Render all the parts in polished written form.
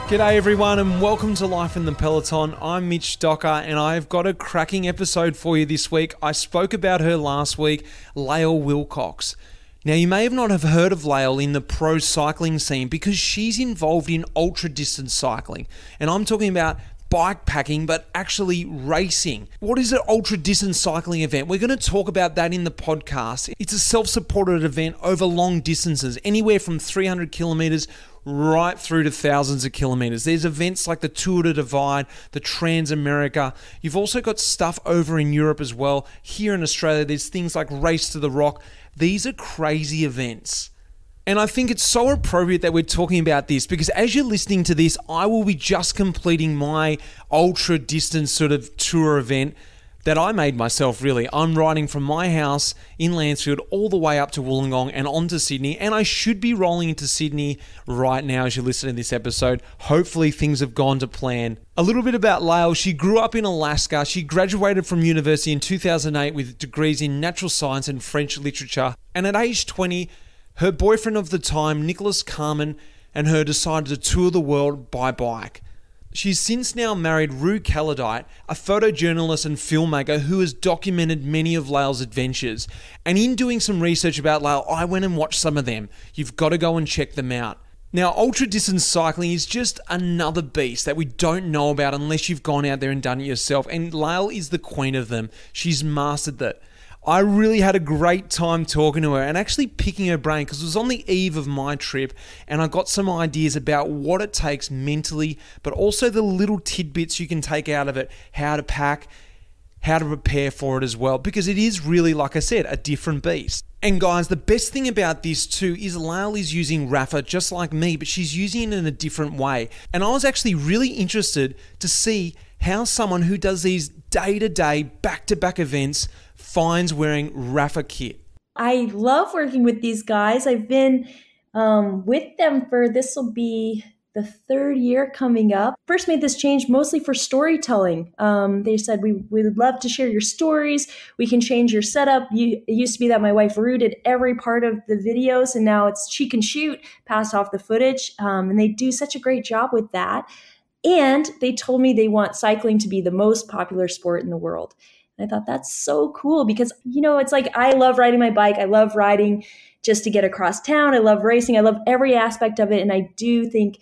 G'day everyone and welcome to Life in the Peloton. I'm Mitch Docker and I've got a cracking episode for you this week. I spoke about her last week, Lael Wilcox. Now you may not have heard of Lael in the pro cycling scene because she's involved in ultra distance cycling. And I'm talking about bike packing, but actually racing. What is an ultra distance cycling event? We're going to talk about that in the podcast. It's a self-supported event over long distances, anywhere from 300 kilometers right through to thousands of kilometers. There's events like the Tour de Divide, the Trans-America. You've also got stuff over in Europe as well. Here in Australia, there's things like Race to the Rock. These are crazy events. And I think it's so appropriate that we're talking about this because as you're listening to this, I will be just completing my ultra distance sort of tour event that I made myself really. I'm riding from my house in Lancefield all the way up to Wollongong and on to Sydney. And I should be rolling into Sydney right now as you listen to this episode. Hopefully things have gone to plan. A little bit about Lael. She grew up in Alaska. She graduated from university in 2008 with degrees in natural science and French literature. And at age 20, her boyfriend of the time, Nicholas Carmen, and her decided to tour the world by bike. She's since now married Rue Calladite, a photojournalist and filmmaker who has documented many of Lael's adventures. And in doing some research about Lael, I went and watched some of them. You've got to go and check them out. Now, ultra distance cycling is just another beast that we don't know about unless you've gone out there and done it yourself. And Lael is the queen of them. She's mastered that. I really had a great time talking to her and actually picking her brain because it was on the eve of my trip and I got some ideas about what it takes mentally, but also the little tidbits you can take out of it, how to pack, how to prepare for it as well, because it is really, like I said, a different beast. And guys, the best thing about this too is Lael is using Rapha just like me, but she's using it in a different way. And I was actually really interested to see how someone who does these day-to-day, back-to-back events finds wearing Rapha kit. I love working with these guys. I've been with them for, this will be the third year coming up. First made this change mostly for storytelling. They said, we would love to share your stories. We can change your setup. It used to be that my wife Rue did every part of the videos and now it's she can shoot, pass off the footage. And they do such a great job with that. And they told me they want cycling to be the most popular sport in the world. And I thought that's so cool because, you know, it's like I love riding my bike. I love riding just to get across town. I love racing. I love every aspect of it. And I do think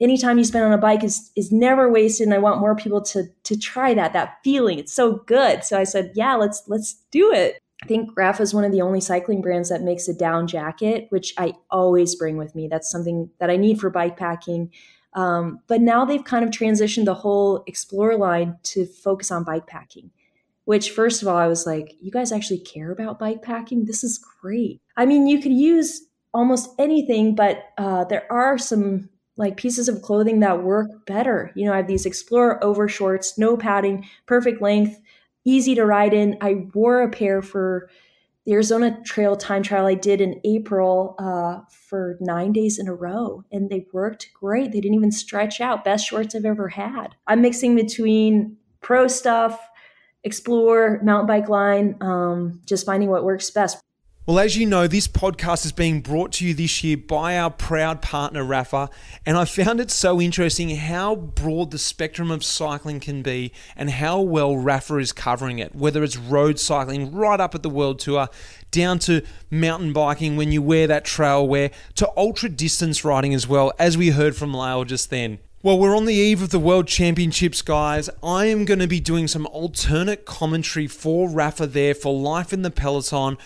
any time you spend on a bike is never wasted. And I want more people to try that feeling. It's so good. So I said, yeah, let's do it. I think Rapha is one of the only cycling brands that makes a down jacket, which I always bring with me. That's something that I need for bike packing. But now they've kind of transitioned the whole Explore line to focus on bike packing, which first of all, I was like, you guys actually care about bike packing? This is great. I mean, you could use almost anything, but there are some like pieces of clothing that work better. You know, I have these Explore over shorts, no padding, perfect length, easy to ride in. I wore a pair for the Arizona Trail time trial I did in April for 9 days in a row, and they worked great. They didn't even stretch out. Best shorts I've ever had. I'm mixing between pro stuff, Explore, mountain bike line, just finding what works best. Well, as you know, this podcast is being brought to you this year by our proud partner, Rapha, and I found it so interesting how broad the spectrum of cycling can be and how well Rapha is covering it, whether it's road cycling right up at the World Tour, down to mountain biking when you wear that trail wear, to ultra distance riding as well, as we heard from Lael just then. Well, we're on the eve of the World Championships, guys. I am going to be doing some alternate commentary for Rapha there for Life in the Peloton.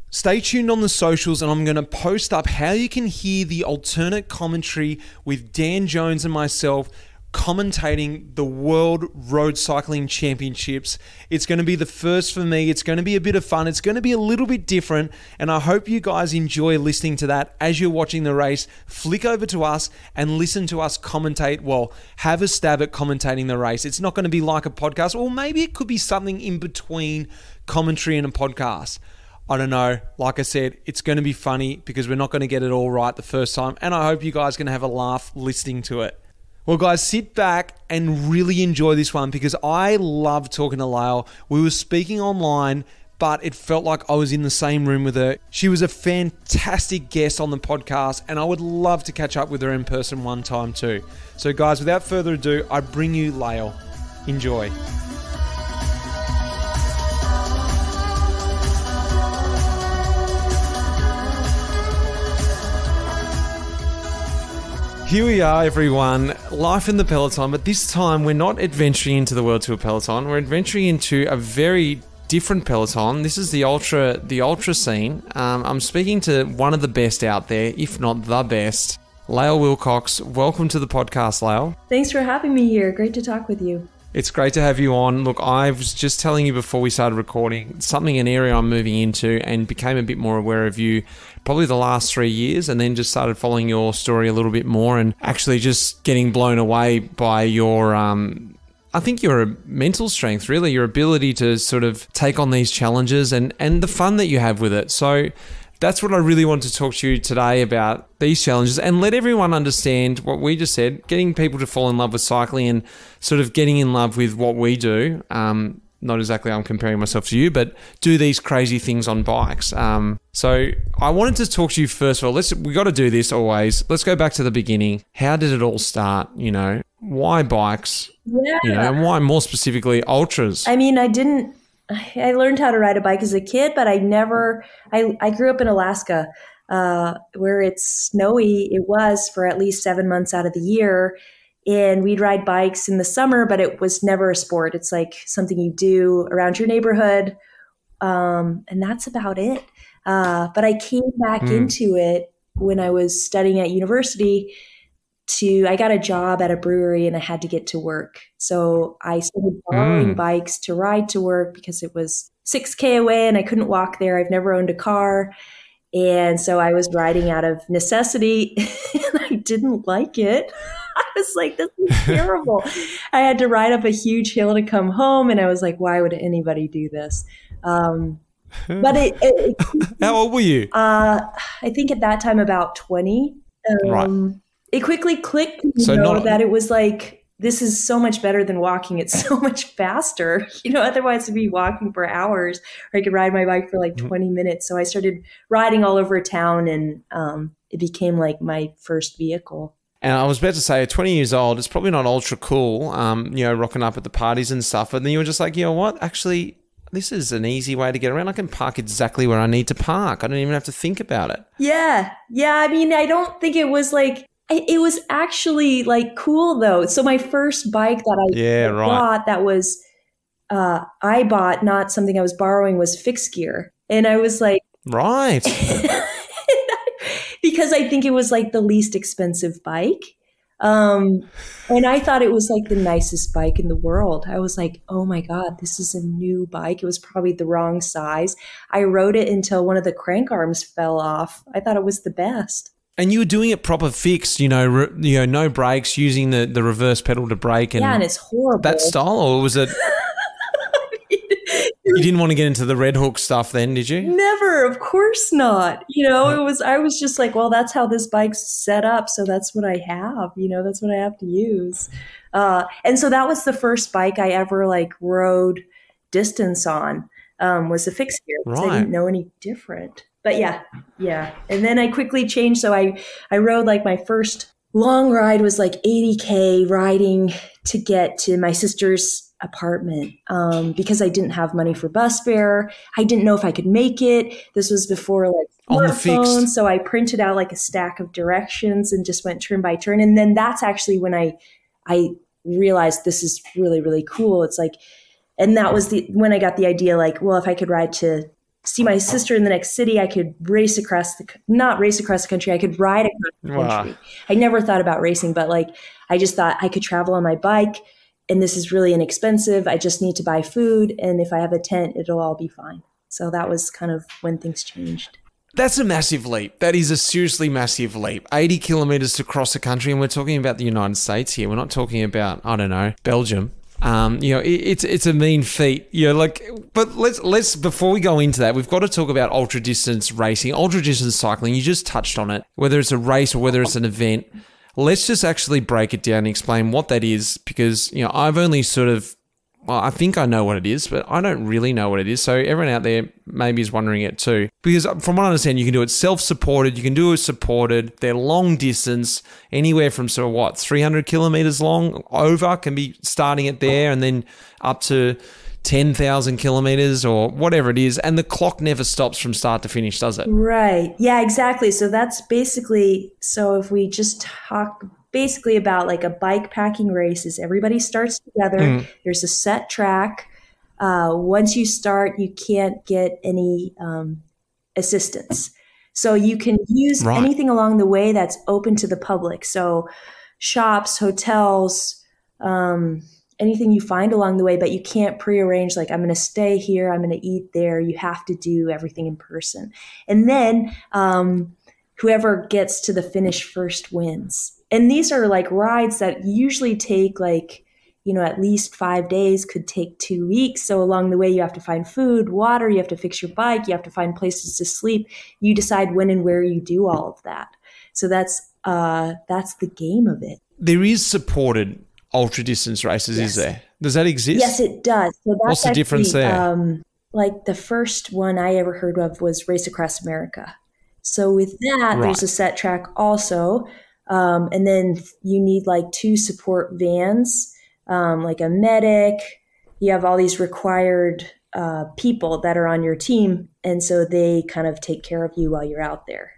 Stay tuned on the socials and I'm going to post up how you can hear the alternate commentary with Dan Jones and myself commentating the World Road Cycling Championships. It's going to be the first for me. It's going to be a bit of fun. It's going to be a little bit different, and I hope you guys enjoy listening to that as you're watching the race. Flick over to us and listen to us commentate. Well, have a stab at commentating the race. It's not going to be like a podcast, or maybe it could be something in between commentary and a podcast. I don't know. Like I said, it's going to be funny because we're not going to get it all right the first time, and I hope you guys are going to have a laugh listening to it. Well, guys, sit back and really enjoy this one because I love talking to Lael. We were speaking online but it felt like I was in the same room with her. She was a fantastic guest on the podcast, and I would love to catch up with her in person one time too. So guys, without further ado, I bring you Lael. Enjoy. Here we are, everyone. Life in the Peloton, but this time we're not adventuring into the World Tour Peloton. We're adventuring into a very different Peloton. This is the ultra scene. I'm speaking to one of the best out there, if not the best, Lael Wilcox. Welcome to the podcast, Lael. Thanks for having me here. Great to talk with you. It's great to have you on. Look, I was just telling you before we started recording, an area I'm moving into and became a bit more aware of you probably the last 3 years, and then just started following your story a little bit more and actually just getting blown away by your, I think your mental strength, really, your ability to sort of take on these challenges and the fun that you have with it. So that's what I really want to talk to you today about, these challenges, and let everyone understand what we just said, getting people to fall in love with cycling and sort of getting in love with what we do. Not exactly I'm comparing myself to you, but do these crazy things on bikes. So I wanted to talk to you first of all. We got to do this always. Let's go back to the beginning. How did it all start? You know, why bikes? Yeah. You know, and why more specifically ultras? I mean, I learned how to ride a bike as a kid, but I grew up in Alaska, where it's snowy. It was for at least 7 months out of the year. And we'd ride bikes in the summer, but it was never a sport. It's like something you do around your neighborhood. And that's about it. But I came back into it when I was studying at university. I got a job at a brewery and I had to get to work. So I started borrowing bikes to ride to work because it was 6K away and I couldn't walk there. I've never owned a car. And so I was riding out of necessity and I didn't like it. I was like, this is terrible. I had to ride up a huge hill to come home. And I was like, why would anybody do this? But How old were you? I think at that time about 20. Right. It quickly clicked that it was like, this is so much better than walking. It's so much faster. Otherwise I'd be walking for hours, or I could ride my bike for like 20 minutes. So I started riding all over town and it became like my first vehicle. And I was about to say, at 20 years old, it's probably not ultra cool, rocking up at the parties and stuff. And then you were just like, you know what? Actually, this is an easy way to get around. I can park exactly where I need to park. I don't even have to think about it. Yeah. I mean, I don't think it was like, it was actually like cool though. So my first bike that I bought, that was, I bought, not something I was borrowing, was fixed gear. And I was like, right. Because I think it was like the least expensive bike. And I thought it was like the nicest bike in the world. I was like, oh my God, this is a new bike. It was probably the wrong size. I rode it until one of the crank arms fell off. I thought it was the best. And you were doing it proper fixed, no brakes, using the reverse pedal to brake. And it's horrible. That style, or was it? You didn't want to get into the red hook stuff then, did you? Never, of course not. I was just like, well, that's how this bike's set up. So that's what I have, that's what I have to use. And so that was the first bike I ever rode distance on, was a fixed gear, because I didn't know any different. But yeah. And then I quickly changed. So I rode my first long ride was 80K riding to get to my sister's apartment, because I didn't have money for bus fare. I didn't know if I could make it. This was before smartphones. So I printed out a stack of directions and just went turn by turn. And then that's actually when I realized this is really, really cool. It's and that was when I got the idea, well, if I could ride to see my sister in the next city, I could not race across the country. I could ride across the country. Wow. I never thought about racing, but I just thought I could travel on my bike. And this is really inexpensive. I just need to buy food. And if I have a tent, it'll all be fine. So that was kind of when things changed. That's a massive leap. That is a seriously massive leap. 80 kilometers to cross the country. And we're talking about the United States here. We're not talking about, I don't know, Belgium. It's a mean feat. But let's before we go into that, we've got to talk about ultra distance racing, ultra distance cycling. You just touched on it, whether it's a race or whether it's an event. Let's just actually break it down and explain what that is, because, I've only sort of well, I think I know what it is, but I don't really know what it is. So everyone out there maybe is wondering it too. Because from what I understand, you can do it self-supported, you can do it supported. They're long distance, anywhere from 300 kilometers long over, can be starting it there and then up to 10,000 kilometers or whatever it is. And the clock never stops from start to finish, does it? Right. Yeah, exactly. So that's basically, so if we just talk basically about like a bike packing race, is everybody starts together. There's a set track. Once you start, you can't get any assistance. So you can use anything along the way that's open to the public. So shops, hotels, anything you find along the way, but you can't prearrange like, I'm going to stay here, I'm going to eat there. You have to do everything in person. And then whoever gets to the finish first wins. And these are like rides that usually take like, at least 5 days, could take 2 weeks. So along the way, you have to find food, water, you have to fix your bike, you have to find places to sleep. You decide when and where you do all of that. So that's the game of it. There is supported ultra distance races, is there? Does that exist? Yes, it does. So that's what's the difference there? Like the first one I ever heard of was Race Across America. So with that, there's a set track also. And then you need like 2 support vans, like a medic. You have all these required people that are on your team. And so they kind of take care of you while you're out there.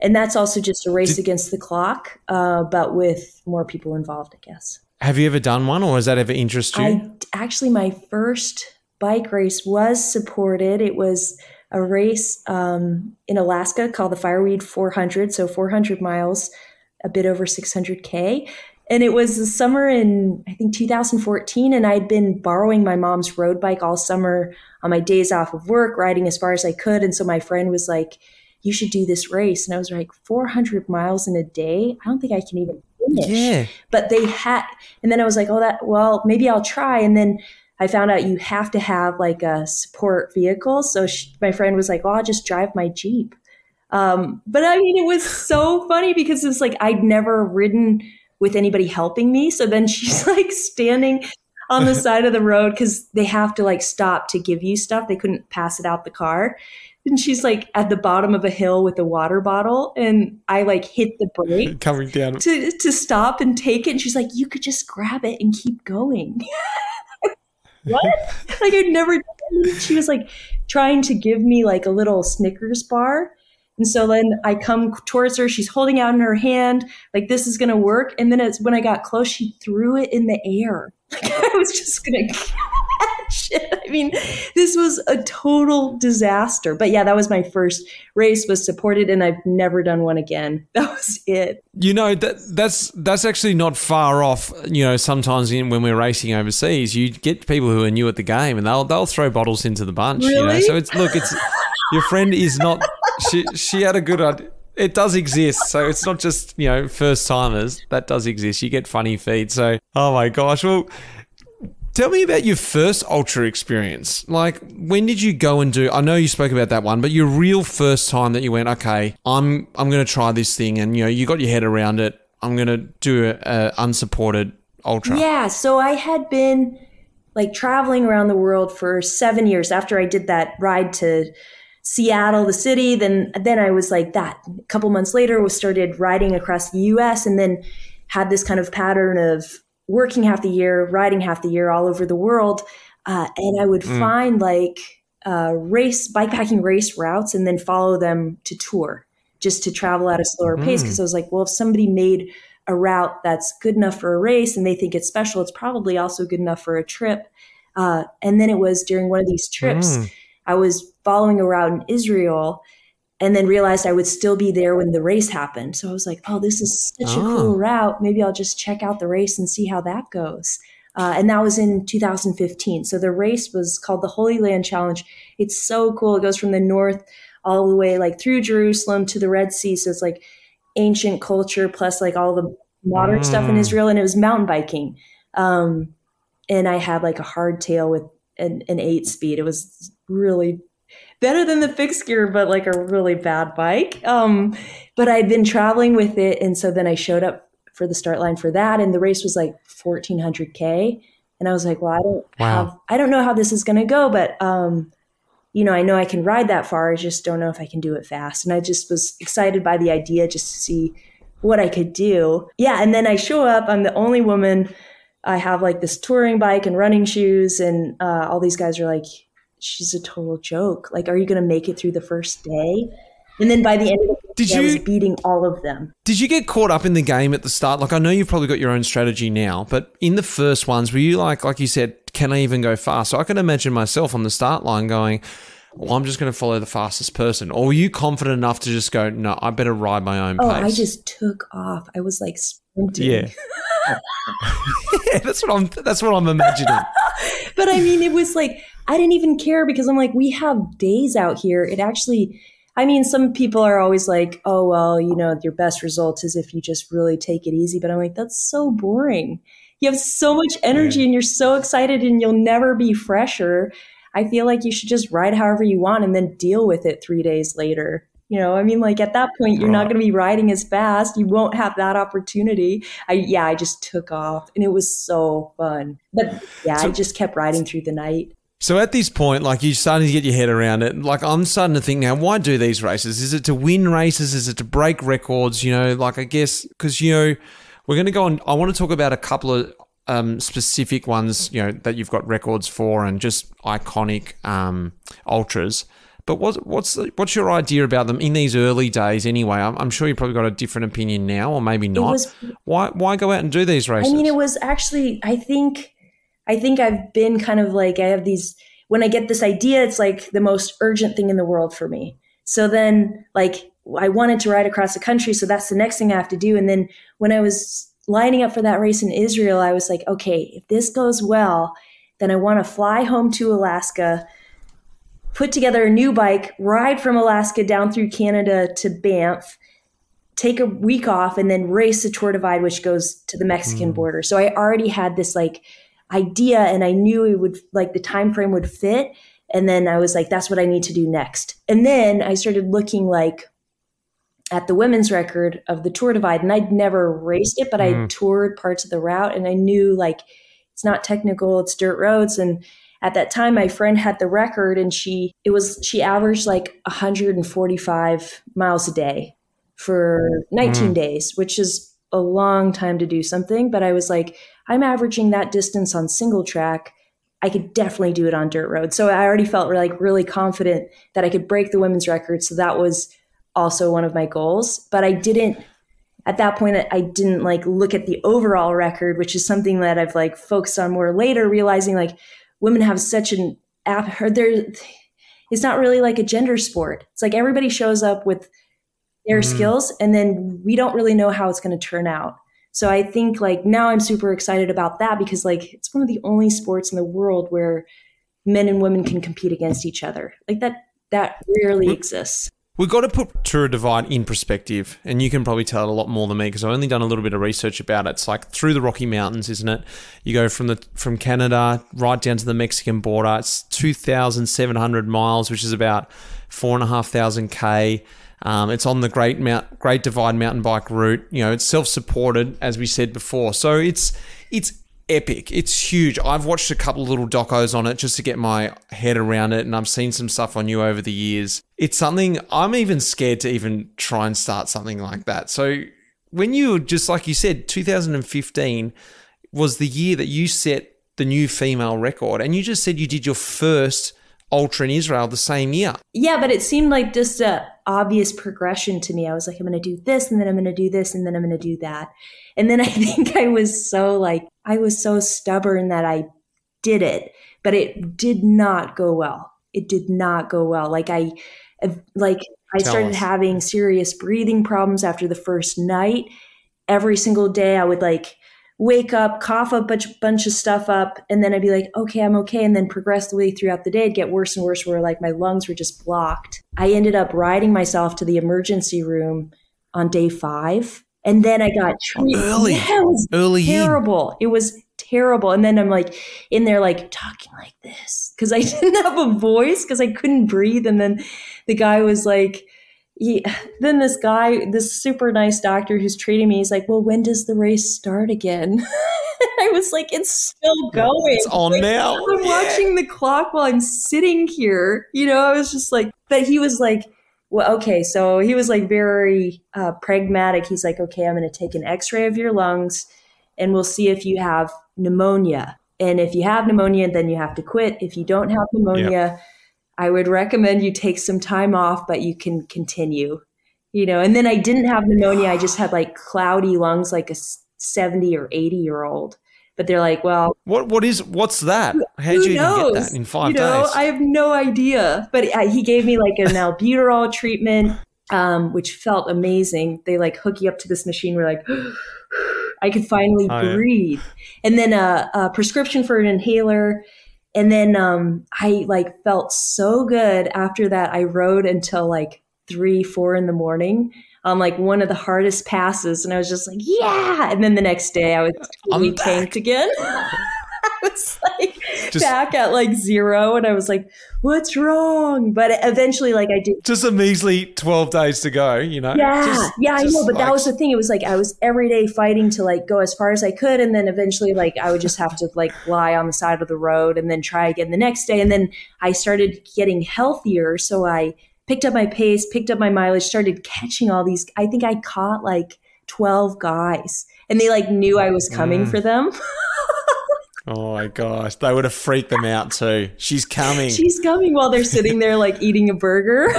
And that's also just a race against the clock, but with more people involved, I guess. Have you ever done one, or has that ever interested you? Actually, my first bike race was supported. It was a race in Alaska called the Fireweed 400, so 400 miles, a bit over 600K. And it was the summer in, I think, 2014, and I'd been borrowing my mom's road bike all summer on my days off of work, riding as far as I could. And so my friend was like, you should do this race. And I was like, 400 miles in a day? I don't think I can even finish. Yeah. But they had, and then I was like, well, maybe I'll try. And then I found out you have to have like a support vehicle. So my friend was like, well, I'll just drive my Jeep. But I mean, it was so funny because it's like, I'd never ridden with anybody helping me. So then she's like standing on the side of the road because they have to like stop to give you stuff. They couldn't pass it out the car. And she's like at the bottom of a hill with a water bottle. And I like hit the brake coming down to stop and take it. And she's like, you could just grab it and keep going. What? Like I'd never done it. She was like trying to give me like a little Snickers bar. And so then I come towards her, she's holding out in her hand, like this is going to work. And then when I got close, she threw it in the air. Like I was just going to catch it. I mean, this was a total disaster. But yeah, that was my first race, was supported, and I've never done one again. That was it. That's actually not far off. Sometimes when we're racing overseas, you get people who are new at the game and they'll throw bottles into the bunch. Really? So it's your friend is not. She had a good idea. It does exist, so it's not just first timers. That does exist. You get funny feet. So, oh my gosh. Well, tell me about your first ultra experience. Like, when did you go and do? I know you spoke about that one, but your real first time that you went, okay, I'm going to try this thing, and you got your head around it. I'm going to do a unsupported ultra. Yeah. So I had been like traveling around the world for 7 years after I did that ride to Seattle, the city. Then I was like that. A couple months later, started riding across the US, and then had this kind of pattern of working half the year, riding half the year all over the world. And I would find like bikepacking race routes and then follow them to tour, just to travel at a slower pace. Cause I was like, well, if somebody made a route that's good enough for a race and they think it's special, it's probably also good enough for a trip. And then it was during one of these trips, I was following a route in Israel and then realized I would still be there when the race happened. So I was like, oh, this is such a cool route. Maybe I'll just check out the race and see how that goes. And that was in 2015. So the race was called the Holy Land Challenge. It's so cool. It goes from the north all the way like through Jerusalem to the Red Sea. So it's like ancient culture plus like all the modern stuff in Israel. And it was mountain biking. And I had like a hardtail with an 8-speed. It was really better than the fixed gear, but like a really bad bike. But I'd been traveling with it. And so then I showed up for the start line for that. And the race was like 1400K. And I was like, well, I don't know how this is going to go, but, I know I can ride that far. I just don't know if I can do it fast. And I just was excited by the idea just to see what I could do. Yeah. And then I show up, I'm the only woman. I have like this touring bike and running shoes. And all these guys are like, she's a total joke. Like, are you going to make it through the first day? And then by the end of the day, I was beating all of them. Did you get caught up in the game at the start? Like, I know you've probably got your own strategy now, but in the first ones, were you like you said, can I even go fast? So I can imagine myself on the start line going, well, I'm just going to follow the fastest person. Or were you confident enough to just go, no, I better ride my own pace? I just took off. I was like sprinting. Yeah. Yeah, that's what I'm imagining. But I mean, it was like, I didn't even care because I'm like, we have days out here. It actually, I mean, some people are always like, oh, well, your best result is if you just really take it easy. But I'm like, that's so boring. You have so much energy and you're so excited and you'll never be fresher. I feel like you should just ride however you want and then deal with it 3 days later. I mean, like at that point, you're not going to be riding as fast. You won't have that opportunity. I just took off and it was so fun. But I just kept riding through the night. So at this point, like you're starting to get your head around it. Like I'm starting to think now, why do these races? Is it to win races? Is it to break records? Like I guess because, we're going to go on. I want to talk about a couple of specific ones, that you've got records for and just iconic ultras. But what's your idea about them in these early days anyway? I'm sure you probably got a different opinion now or maybe not. Why go out and do these races? I mean, it was actually, I think I've been kind of like, I have these, when I get this idea, it's like the most urgent thing in the world for me. So then like I wanted to ride across the country. So that's the next thing I have to do. And then when I was lining up for that race in Israel, I was like, okay, if this goes well, then I want to fly home to Alaska, put together a new bike, ride from Alaska down through Canada to Banff, take a week off, and then race the Tour Divide, which goes to the Mexican border. So I already had this like idea and I knew it would like the time frame would fit. And then I was like, that's what I need to do next. And then I started looking like at the women's record of the Tour Divide, and I'd never raced it, but I toured parts of the route and I knew like it's not technical, it's dirt roads. And at that time, my friend had the record and she averaged like 145 miles a day for 19 days, which is a long time to do something. But I was like, I'm averaging that distance on single track. I could definitely do it on dirt road. So I already felt like really confident that I could break the women's record. So that was also one of my goals. But at that point, I didn't like look at the overall record, which is something that I've like focused on more later, realizing like women have such an it's not really like a gender sport. It's like everybody shows up with their skills and then we don't really know how it's going to turn out. So I think like now I'm super excited about that because like it's one of the only sports in the world where men and women can compete against each other. Like that rarely exists. We've got to put Tour Divide in perspective, and you can probably tell it a lot more than me because I've only done a little bit of research about it. It's like through the Rocky Mountains, isn't it? You go from Canada right down to the Mexican border. It's 2,700 miles, which is about 4,500 K. It's on the Great Divide mountain bike route. It's self-supported, as we said before. So it's epic. It's huge. I've watched a couple of little docos on it just to get my head around it, and I've seen some stuff on you over the years. It's something I'm even scared to even try and start something like that. So when you, just like you said, 2015 was the year that you set the new female record, and you just said you did your first ultra in Israel the same year. Yeah, but it seemed like just a obvious progression to me. I was like, I'm going to do this, and then I'm going to do this, and then I'm going to do that. And then I think I was so stubborn that I did it, but it did not go well. It did not go well. I started having serious breathing problems after the first night. Every single day I would like wake up, cough a bunch of stuff up, and then I'd be like, okay, I'm okay. And then progressively throughout the day, it'd get worse and worse where like my lungs were just blocked. I ended up riding myself to the emergency room on day 5. And then I got treated. Early. Yeah, it was early terrible. It was terrible. And then I'm like in there like talking like this because I didn't have a voice because I couldn't breathe. And then the guy was like, this super nice doctor who's treating me, he's like, well, when does the race start again? I was like, it's still going. It's on now. I'm watching the clock while I'm sitting here. I was just like, but he was like, well, okay. So he was like very pragmatic. He's like, okay, I'm going to take an x-ray of your lungs and we'll see if you have pneumonia. And if you have pneumonia, then you have to quit. If you don't have pneumonia, I would recommend you take some time off, but you can continue, and then I didn't have pneumonia. I just had like cloudy lungs, like a 70 or 80-year-old. But they're like, well, what's that? How did you even get that in 5 days? I have no idea. But he gave me like an albuterol treatment, which felt amazing. They like hook you up to this machine where like I could finally breathe. And then a prescription for an inhaler. And then I like felt so good after that. I rode until like 3-4 in the morning on like one of the hardest passes. And I was just like, yeah. And then the next day I was totally tanked again. I was like back at like 0. And I was like, what's wrong? But eventually like I did. Just a measly 12 days to go, Yeah. I know. But that was the thing. It was like I was every day fighting to like go as far as I could. And then eventually like I would just have to like lie on the side of the road and then try again the next day. And then I started getting healthier. So I picked up my pace, picked up my mileage, started catching all these. I think I caught like 12 guys and they like knew I was coming for them. Oh my gosh. They would have freaked them out too. She's coming. She's coming while they're sitting there like eating a burger.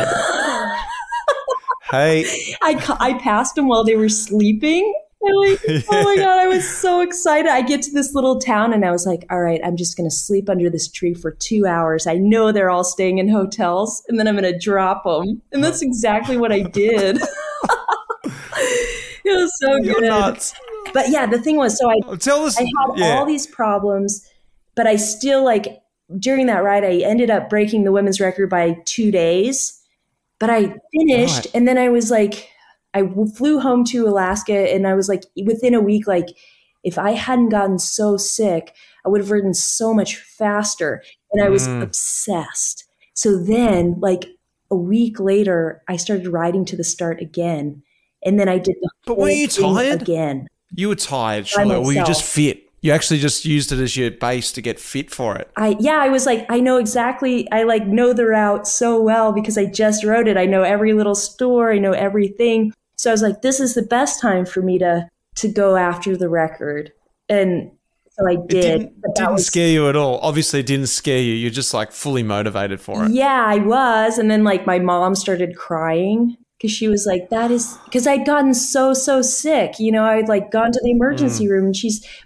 Hey. I passed them while they were sleeping. Oh my God, I was so excited. I get to this little town and I was like, all right, I'm just going to sleep under this tree for 2 hours. I know they're all staying in hotels and then I'm going to drop them. And that's exactly what I did. It was so You're good. nuts. But yeah, the thing was, so I had all these problems, but I still like during that ride, I ended up breaking the women's record by 2 days, but I finished. And then I was like, I flew home to Alaska and I was like, within a week, like if I hadn't gotten so sick, I would have ridden so much faster. And I was obsessed. So then like a week later, I started riding to the start again. And then I did the But were you tired? Again. You were tired, surely, or were you just fit? You actually just used it as your base to get fit for it. I was like, I know exactly. I like know the route so well because I just rode it. I know every little store. I know everything. So I was like, this is the best time for me to go after the record. And so I did. It didn't scare you at all. Obviously, it didn't scare you. You're just like fully motivated for it. Yeah, I was. And then like my mom started crying. Because she was like, because I'd gotten so sick. I'd like gone to the emergency room and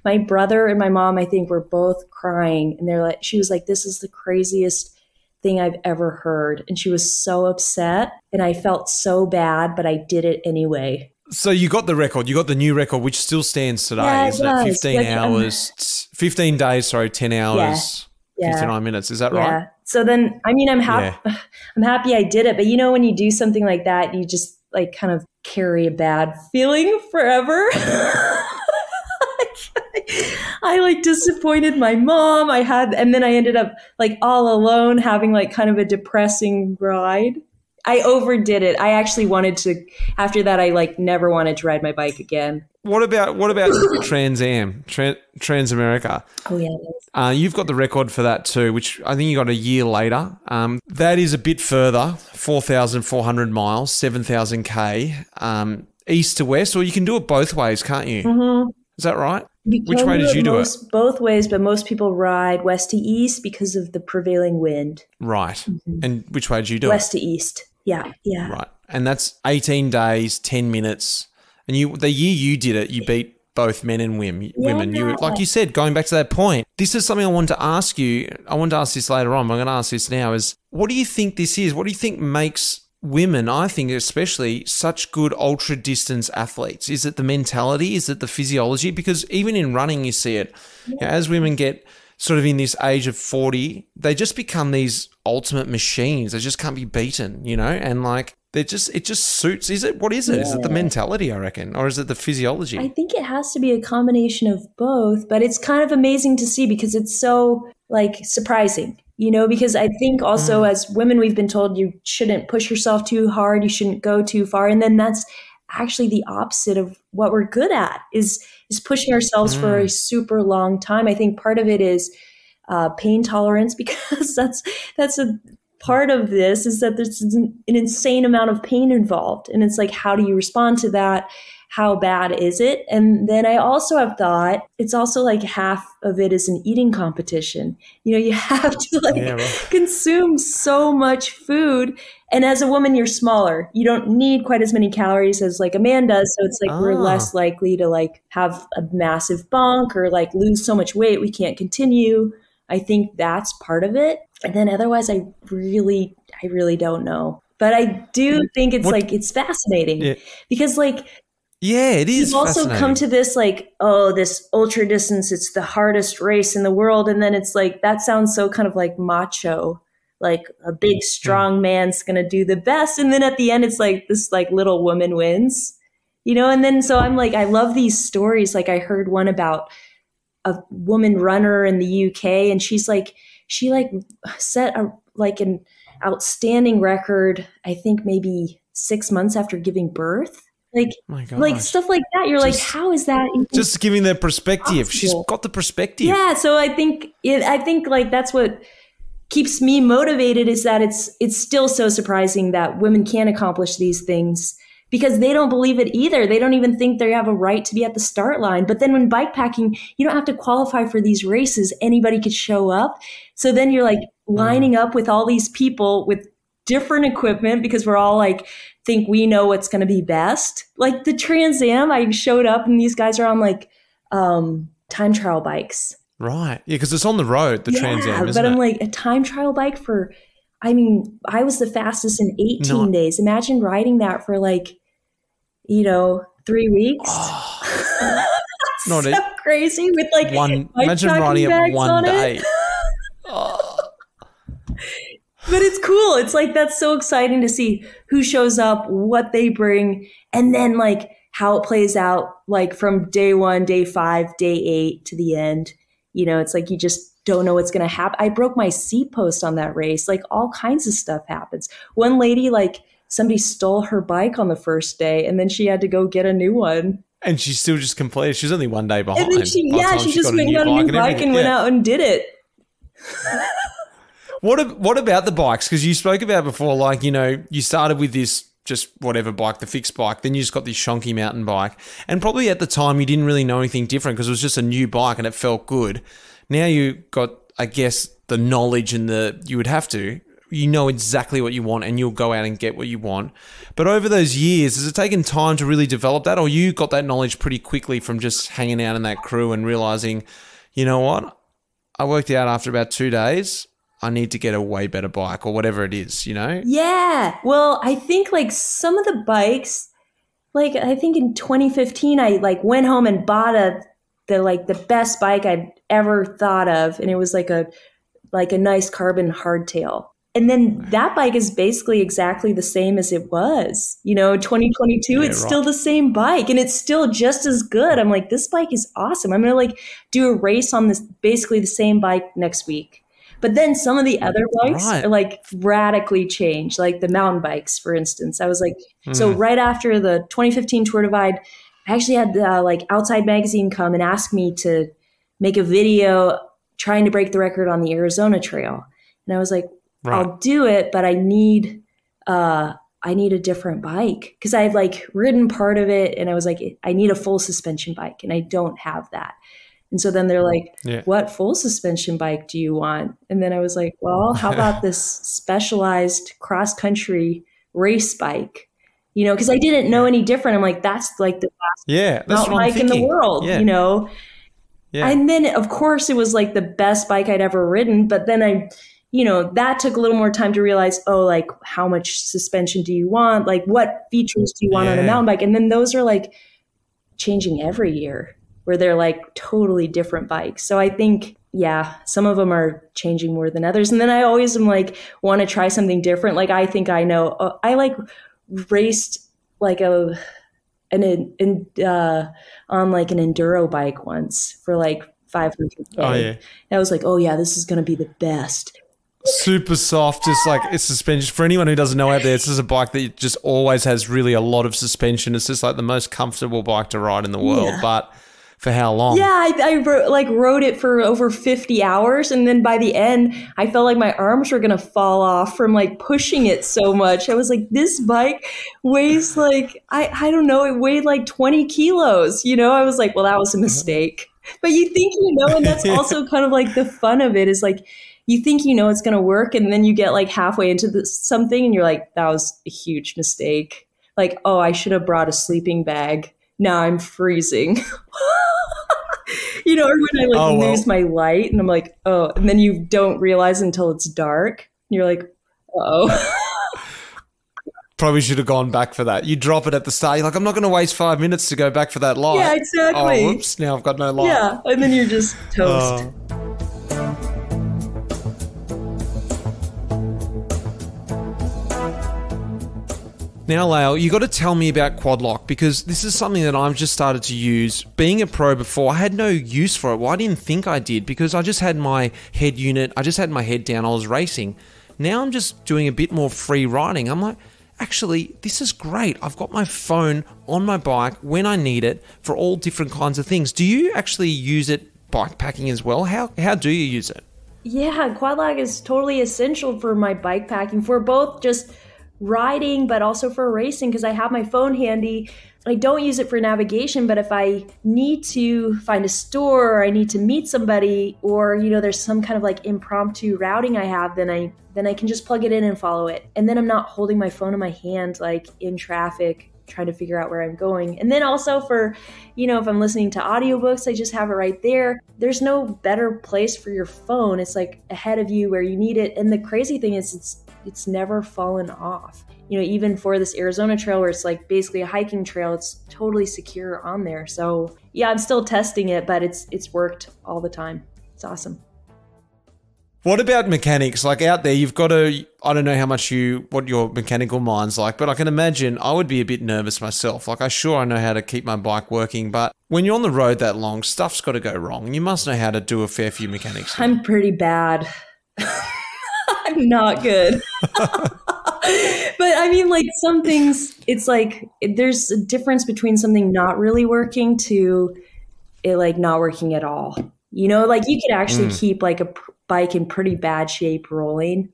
my brother and my mom, I think, were both crying. And she was like, this is the craziest thing I've ever heard. And she was so upset and I felt so bad, but I did it anyway. So you got the record, you got the new record, which still stands today. Yeah, Isn't it 15 hours, 15 days, 10 hours, 59 minutes. Is that right? Yeah. So then, I mean, I'm happy I did it. But when you do something like that, you just like kind of carry a bad feeling forever. I like disappointed my mom. And then I ended up like all alone having like kind of a depressing ride. I overdid it. I actually wanted to, after that, I like never wanted to ride my bike again. What about Transamerica? Oh yeah. You've got the record for that too, which I think you got a year later. That is a bit further, 4,400 miles, 7,000 K, east to west, or you can do it both ways, can't you? Mm-hmm. Is that right? Which way did you do it? Both ways, but most people ride west to east because of the prevailing wind. Right. Mm-hmm. And which way did you do west to east. Yeah. Right. And that's 18 days, 10 minutes. And the year you did it, you beat both men and women. You, like you said, going back to that point, this is something I wanted to ask you. I wanted to ask this later on. I'm going to ask this now is, what do you think this is? What do you think makes women, I think especially, such good ultra distance athletes? Is it the mentality? Is it the physiology? Because even in running, you see it. As women get sort of in this age of 40, they just become these ultimate machines. They just can't be beaten, and like it just suits. What is it? Is it the mentality, I reckon, or is it the physiology? I think it has to be a combination of both, but it's kind of amazing to see because it's so like surprising, because I think also as women, we've been told you shouldn't push yourself too hard. You shouldn't go too far. And then that's actually the opposite of what we're good at, is pushing ourselves for a super long time. I think part of it is pain tolerance, because that's a part of this, is that there's an insane amount of pain involved. And it's like, how do you respond to that? How bad is it? And then I also have thought it's also like half of it is an eating competition. You have to consume so much food. And as a woman, you're smaller. You don't need quite as many calories as like a man does. So it's like we're less likely to like have a massive bunk or like lose so much weight we can't continue. I think that's part of it. And then otherwise, I really don't know. But I do think it's it's fascinating because like, yeah, it is. You've also come to this like, oh, this ultra distance, it's the hardest race in the world. And then it's like, that sounds so kind of like macho, like a big, strong man's going to do the best. And then at the end, it's like this like little woman wins, and then so I'm like, I love these stories. Like I heard one about a woman runner in the UK, and she set an outstanding record, I think maybe 6 months after giving birth. Like stuff like that. You're like, how is that even just giving the perspective? possible? She's got the perspective. Yeah. So I think like that's what keeps me motivated, is that it's still so surprising that women can accomplish these things, because they don't believe it either. They don't even think they have a right to be at the start line. But then when bikepacking, you don't have to qualify for these races. Anybody could show up. So then you're like lining up with all these people with different equipment, because we're all like, think we know what's going to be best. Like the Trans Am, I showed up and these guys are on like time trial bikes. Right. Yeah, because it's on the road, the Trans Am, isn't but it? I'm like, a time trial bike for, I was the fastest in 18 days. Imagine riding that for like, 3 weeks. Oh, not so crazy with like imagine riding it one day. But it's cool. It's like, that's so exciting to see who shows up, what they bring, and then like how it plays out, like from day 1, day 5, day 8 to the end. It's like, you just don't know what's going to happen. I broke my seat post on that race. Like all kinds of stuff happens. One lady, like somebody stole her bike on the first day, and then she had to go get a new one. And she still just completed. She's only one day behind. And then she just went and got a new bike and went out and did it. What about the bikes? Because you spoke about before, like, you started with this just whatever bike, the fixed bike. Then you just got this shonky mountain bike. And probably at the time you didn't really know anything different because it was just a new bike and it felt good. Now you got, I guess, the knowledge and you would have to. You know exactly what you want and you'll go out and get what you want. But over those years, has it taken time to really develop that, or you got that knowledge pretty quickly from just hanging out in that crew and realizing, you know what? I worked out after about 2 days, I need to get a way better bike or whatever it is, Yeah. Well, I think like some of the bikes, like I think in 2015, I like went home and bought the best bike I'd ever thought of. And it was like a nice carbon hardtail. And then that bike is basically exactly the same as it was, 2022, it's still the same bike and it's still just as good. I'm like, this bike is awesome. I'm going to like do a race on this, basically the same bike next week. But then some of the other bikes are like radically changed, like the mountain bikes, for instance. I was like, so right after the 2015 Tour Divide, I actually had like Outside Magazine come and ask me to make a video trying to break the record on the Arizona Trail. And I was like, I'll do it, but I need a different bike, because I've like ridden part of it and I was like, I need a full suspension bike and I don't have that. And so then they're like, what full suspension bike do you want? And then I was like, well, how about this specialized cross-country race bike? Because I didn't know any different. I'm like, that's like the best mountain bike in the world, Yeah. And then, of course, it was like the best bike I'd ever ridden. But then that took a little more time to realize, like how much suspension do you want? Like what features do you want on a mountain bike? And then those are like changing every year, where they're like totally different bikes. So I think, some of them are changing more than others. And then I always am like, want to try something different. Like I think I know, I like raced like on like an enduro bike once for like 500K. Oh, yeah. And I was like, this is going to be the best. Super soft, just like it's suspension. For anyone who doesn't know out there, this is a bike that just always has really a lot of suspension. It's just like the most comfortable bike to ride in the world. Yeah. But for how long? Yeah, I rode it for over 50 hours. And then by the end, I felt like my arms were going to fall off from like pushing it so much. I was like, this bike weighs like, I don't know, it weighed like 20 kilos. You know, I was like, well, that was a mistake. But you think, you know, and that's also kind of like the fun of it is like, you think you know it's going to work. And then you get like halfway into something and you're like, that was a huge mistake. Like, oh, I should have brought a sleeping bag. Now I'm freezing. You know, or when I lose my light and I'm like, oh, and then you don't realize until it's dark. And you're like, oh. Probably should have gone back for that. You drop it at the start. You're like, I'm not going to waste 5 minutes to go back for that light. Yeah, exactly. Oh, whoops, now I've got no light. Yeah, and then you're just toast. Now, Lael, you got to tell me about quad lock because this is something that I've just started to use. Being a pro before, I had no use for it. Well, I didn't think I did because I just had my head unit. I just had my head down. I was racing. Now I'm just doing a bit more free riding. I'm like, actually, this is great. I've got my phone on my bike when I need it for all different kinds of things. Do you actually use it bike packing as well? How do you use it? Yeah, quad lock is totally essential for my bike packing for both just riding, but also for racing because I have my phone handy. I don't use it for navigation, but if I need to find a store or I need to meet somebody or, you know, there's some kind of like impromptu routing I have, then I can just plug it in and follow it. And then I'm not holding my phone in my hand like in traffic trying to figure out where I'm going. And then also for, you know, if I'm listening to audiobooks, I just have it right there. There's no better place for your phone. It's like ahead of you where you need it. And the crazy thing is it's never fallen off. You know, even for this Arizona trail where it's like basically a hiking trail, it's totally secure on there. So yeah, I'm still testing it, but it's worked all the time. It's awesome. What about mechanics? Like out there, you've got to, I don't know what your mechanical mind's like, but I can imagine I would be a bit nervous myself. Like I know how to keep my bike working, but when you're on the road that long, stuff's got to go wrong and you must know how to do a fair few mechanics. I'm pretty bad. I'm not good. But I mean, like some things, it's like there's a difference between something not really working to it like not working at all. You know, like you could actually keep like a bike in pretty bad shape rolling,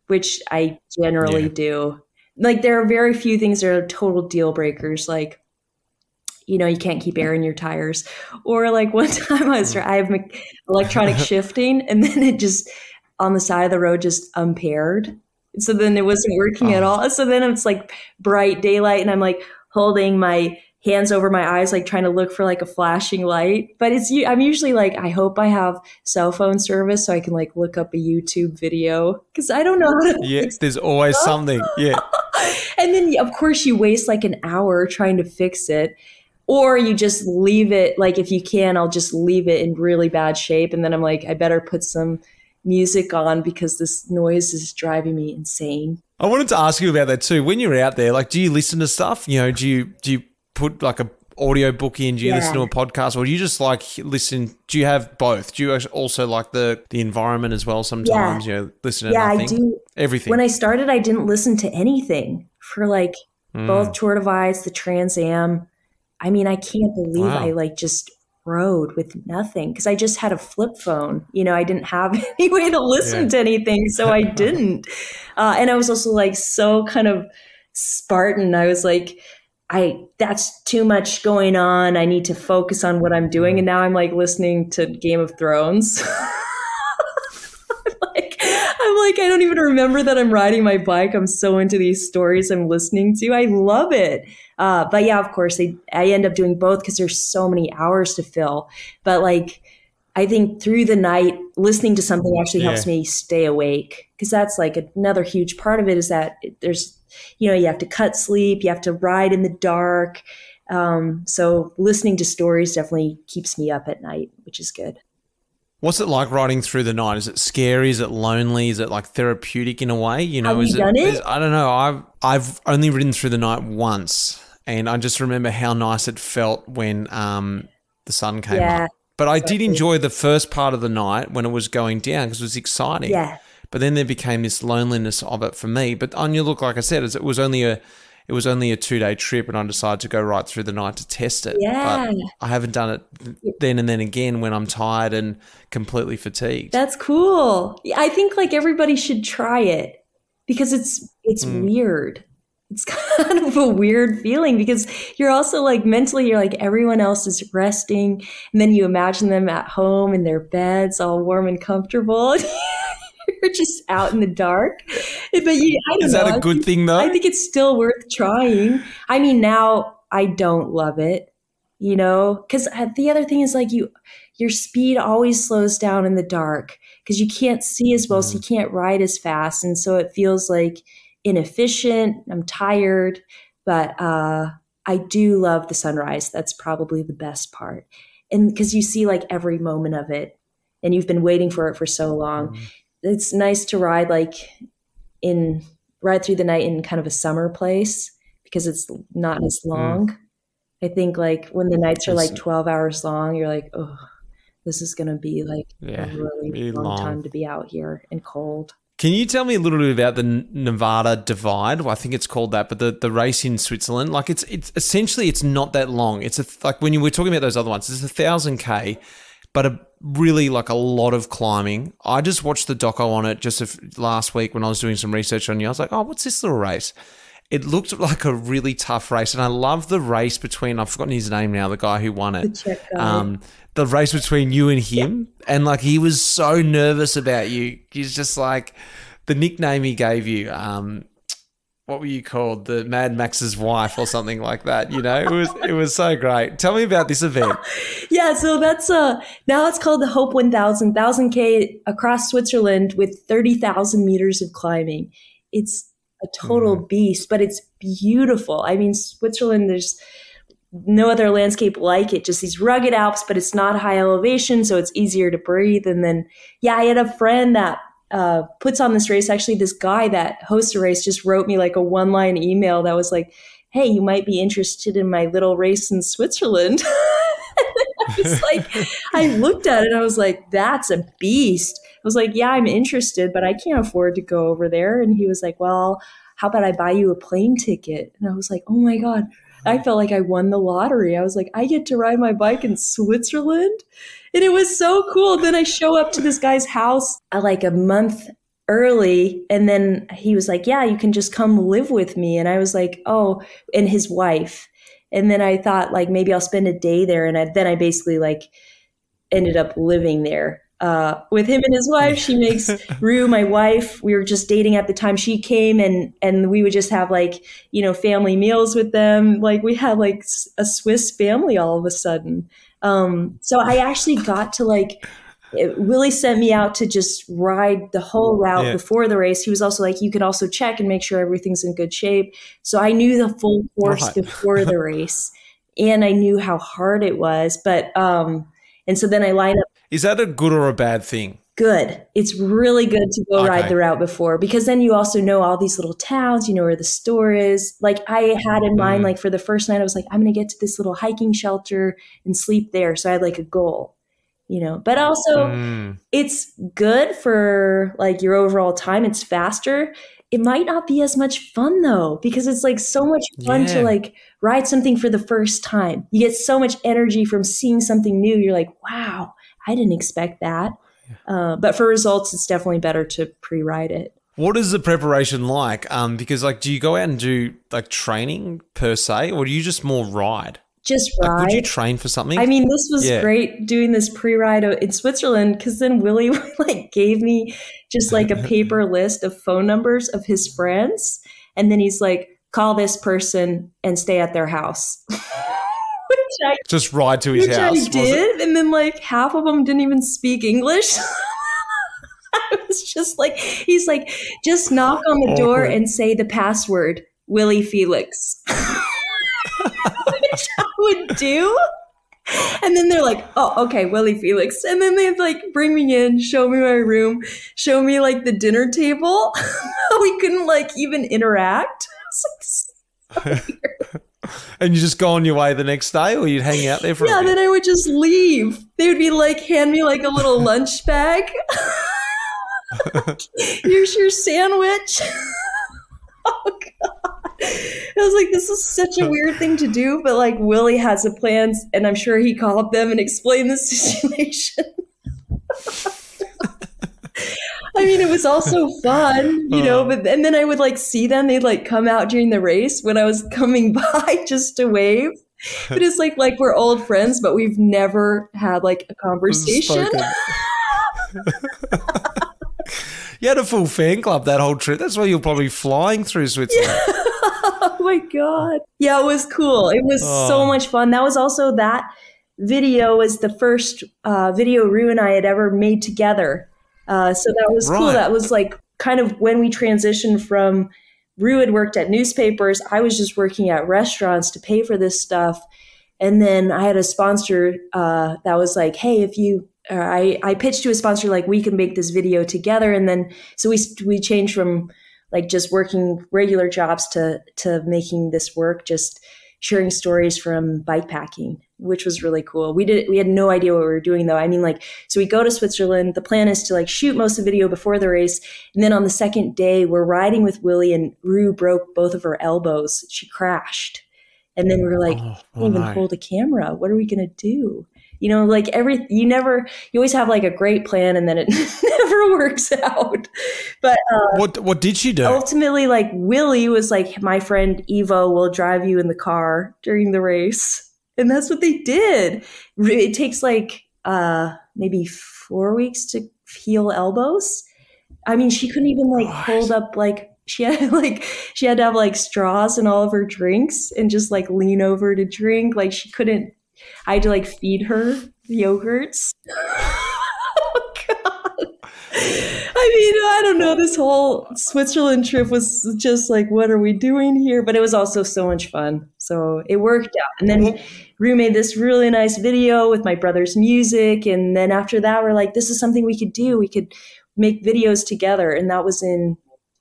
which I generally do. Like there are very few things that are total deal breakers. Like, you know, you can't keep air in your tires. Or like one time I have electronic shifting and then it just on the side of the road just impaired. So then it wasn't working at all. So then it's like bright daylight and I'm like holding my hands over my eyes, like trying to look for like a flashing light. But I'm usually like, I hope I have cell phone service so I can like look up a YouTube video because I don't know how to. Yeah, there's always something. Yeah. And then of course you waste like an hour trying to fix it. Or you just leave it, like if you can, I'll just leave it in really bad shape. And then I'm like, I better put some music on because this noise is driving me insane. I wanted to ask you about that too. When you're out there, like, do you listen to stuff? You know, do you put like a audio book in? Do you listen to a podcast, or do you just like listen? Do you have both? Do you also like the environment as well? Sometimes you know, listen to nothing. I do everything. When I started, I didn't listen to anything for like both Tour de Vice, the Trans Am. I mean, I can't believe I like just rode with nothing because I just had a flip phone. You know, I didn't have any way to listen to anything, so I didn't. And I was also like so kind of Spartan. I was like, that's too much going on. I need to focus on what I'm doing. And now I'm like listening to Game of Thrones. I'm like, I don't even remember that I'm riding my bike. I'm so into these stories I'm listening to. I love it. But yeah, of course, I end up doing both because there's so many hours to fill. But like, I think through the night, listening to something actually helps me stay awake because that's like another huge part of it is that there's, you know, you have to cut sleep, you have to ride in the dark. So listening to stories definitely keeps me up at night, which is good. What's it like riding through the night? Is it scary? Is it lonely? Is it like therapeutic in a way? You know, have you done it? I don't know. I've only ridden through the night once, and I just remember how nice it felt when the sun came up. But I did enjoy the first part of the night when it was going down because it was exciting. Yeah. But then there became this loneliness of it for me. But Anya, look, like I said, it was only a 2-day trip, and I decided to go right through the night to test it. Yeah. But I haven't done it then and then again when I'm tired and completely fatigued. That's cool. I think like everybody should try it because it's weird. It's kind of a weird feeling because you're also like mentally, you're like everyone else is resting, and then you imagine them at home in their beds, all warm and comfortable. You're just out in the dark. But I don't know. Is that a good thing though? I think it's still worth trying. I mean, now I don't love it, because the other thing is like your speed always slows down in the dark because you can't see as well, so you can't ride as fast. And so it feels like inefficient. I'm tired, but I do love the sunrise. That's probably the best part. And because you see like every moment of it and you've been waiting for it for so long. It's nice to ride ride through the night in kind of a summer place because it's not as long. I think like when the nights are like 12 hours long, you're like, oh, this is going to be like a really long time to be out here and cold. Can you tell me a little bit about the Nevada Divide? Well, I think it's called that, but the race in Switzerland, like it's essentially it's not that long. It's like when you were talking about those other ones, it's 1,000K, but really like a lot of climbing. I just watched the doco on it just last week when I was doing some research on you. I was like, oh, what's this little race? It looked like a really tough race, and I love the race between, I've forgotten his name now, the guy who won it. The race between you and him, and like he was so nervous about you. He's just like the nickname he gave you. What were you called? The Mad Max's wife or something like that. It was so great. Tell me about this event. Yeah, so that's now it's called the Hope 1000, 1,000K across Switzerland with 30,000 meters of climbing. It's a total beast, but it's beautiful. I mean, Switzerland, there's no other landscape like it, just these rugged Alps, but it's not high elevation, so it's easier to breathe. And then, I had a friend that puts on this race. Actually, this guy that hosts a race just wrote me like a one-line email that was like, hey, you might be interested in my little race in Switzerland. I looked at it and I was like, that's a beast. I was like, yeah, I'm interested, but I can't afford to go over there. And he was like, well, how about I buy you a plane ticket? And I was like, oh my God, I felt like I won the lottery. I was like, I get to ride my bike in Switzerland. And it was so cool. Then I show up to this guy's house like a month early. And then he was like, yeah, you can just come live with me. And I was like, oh, and his wife. And then I thought like, maybe I'll spend a day there. And then I basically like ended up living there with him and his wife. She makes Rue, my wife. We were just dating at the time she came, and we would just have like, family meals with them. Like we had like a Swiss family all of a sudden. So I actually got to like, Willie sent me out to just ride the whole route before the race. He was also like, you can also check and make sure everything's in good shape. So I knew the full course before the race, and I knew how hard it was. But, and so then I lined up. Is that a good or a bad thing? Good. It's really good to go ride the route before, because then you also know all these little towns, you know where the store is. Like I had in mind, like for the first night, I was like, I'm going to get to this little hiking shelter and sleep there. So I had like a goal, but also it's good for like your overall time. It's faster. It might not be as much fun though, because it's like so much fun to like ride something for the first time. You get so much energy from seeing something new. You're like, wow, I didn't expect that. But for results, it's definitely better to pre-ride it. What is the preparation like? Because like, do you go out and do like training per se, or do you just more ride? Just ride. Like, would you train for something? I mean, this was great doing this pre-ride in Switzerland, because then Willie like gave me just like a paper list of phone numbers of his friends. And then he's like, call this person and stay at their house. Just ride to his house. Which I did. And then like half of them didn't even speak English. I was just like, he's like, just knock on the door and say the password, Willie Felix. Which I would do. And then they're like, oh, okay, Willie Felix. And then they'd like bring me in, show me my room, show me like the dinner table. We couldn't like even interact. It was like, so weird. And you just go on your way the next day, or you'd hang out there for a bit? Then I would just leave. They would be like, hand me like a little lunch bag. Here's your sandwich. Oh God. I was like, this is such a weird thing to do, but like Willie has the plans, and I'm sure he called them and explained the situation. I mean, it was also fun, but and then I would like see them. They'd like come out during the race when I was coming by just to wave. But it's like we're old friends, but we've never had like a conversation. You had a full fan club that whole trip. That's why you're probably flying through Switzerland. Yeah. Oh my God. Yeah, it was cool. It was so much fun. That was also, that video was the first video Rue and I had ever made together. So that was cool. That was like kind of when we transitioned from, Rue had worked at newspapers. I was just working at restaurants to pay for this stuff. And then I had a sponsor that was like, hey, if you, I pitched to a sponsor, like, we can make this video together. And then, so we changed from like just working regular jobs to making this work, just sharing stories from bike packing, which was really cool. We had no idea what we were doing though. I mean, like, so we go to Switzerland. The plan is to like shoot most of the video before the race. And then on the second day, we're riding with Willie, and Rue broke both of her elbows. She crashed. And then we were like, can't even hold a camera. What are we going to do? Like you always have like a great plan, and then it never works out. But what did she do? Ultimately, like, Willie was like, my friend Evo will drive you in the car during the race. And that's what they did. It takes like maybe 4 weeks to heal elbows. I mean, she couldn't even like hold up, like, she had to have like straws in all of her drinks and just like lean over to drink. Like, she couldn't. I had to like feed her yogurts. Oh God. I mean, I don't know. This whole Switzerland trip was just like, what are we doing here? But it was also so much fun. So it worked out. And then Rue made this really nice video with my brother's music. And then after that, we're like, this is something we could do. We could make videos together. And that was in